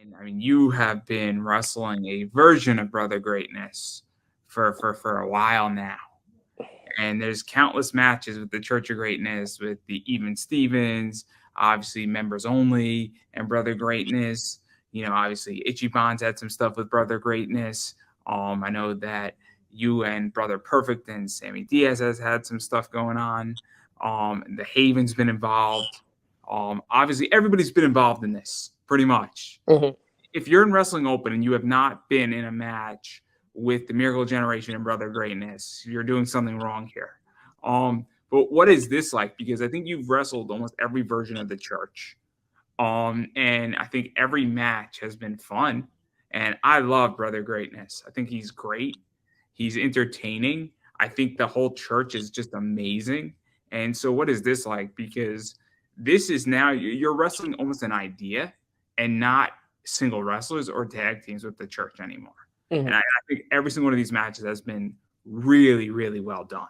And I mean, you have been wrestling a version of Brother Greatness for a while now. And there's countless matches with the Church of Greatness, with the Even Stevens, obviously members only, and Brother Greatness. Obviously Ichiban's had some stuff with Brother Greatness. I know that you and Brother Perfect and Sammy Diaz has had some stuff going on. The Haven's been involved. Obviously everybody's been involved in this pretty much. Mhm. If you're in Wrestling Open and you have not been in a match with the Miracle Generation and Brother Greatness, you're doing something wrong here. But what is this like? Because I think you've wrestled almost every version of the church. And I think every match has been fun. And I love Brother Greatness. I think he's great. He's entertaining. I think the whole church is just amazing. And so, what is this like? Because this is now you're wrestling almost an idea and not single wrestlers or tag teams with the church anymore. And Mhm. I think every single one of these matches has been really, really well done.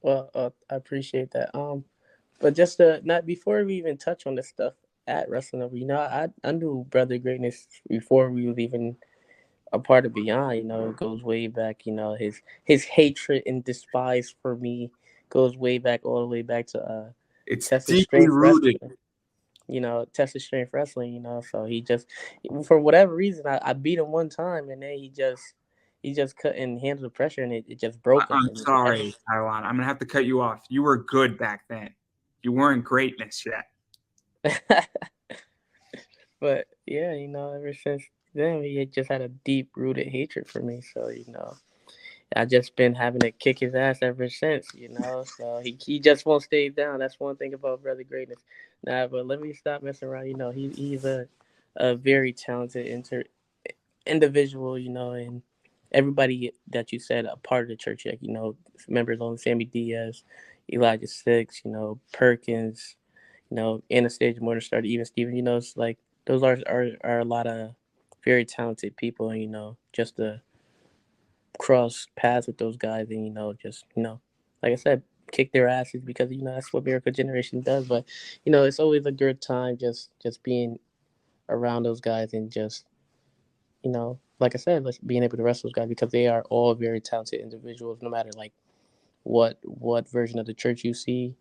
Well, I appreciate that. But just to not before we even touch on the stuff at Wrestling Over, I knew Brother Greatness before we was even a part of Beyond. It goes way back. His hatred and despise for me goes way back, all the way back to It's Texas deeply Strength rooted. Wrestling. Texas Strength Wrestling. So he just, for whatever reason, I beat him one time, and then he just couldn't handle the pressure, and it just broke him. I'm And sorry, Taiwan. I'm gonna have to cut you off. You were good back then. You weren't greatness yet. but yeah, ever since then, he had just had a deep rooted hatred for me. So I just been having to kick his ass ever since. So he just won't stay down. That's one thing about Brother Greatness. Nah, but let me stop messing around. He's a very talented individual. And everybody that you said a part of the church, like members on Sammy Diaz, Elijah Six, Perkins, Anastasia Morningstar, even Steven. It's like those are a lot of very talented people, and just to cross paths with those guys, and just like I said, kick their asses because that's what Miracle Generation does. But it's always a good time just being around those guys and just like I said, like being able to wrestle those guys because they are all very talented individuals, no matter like what version of the church you see.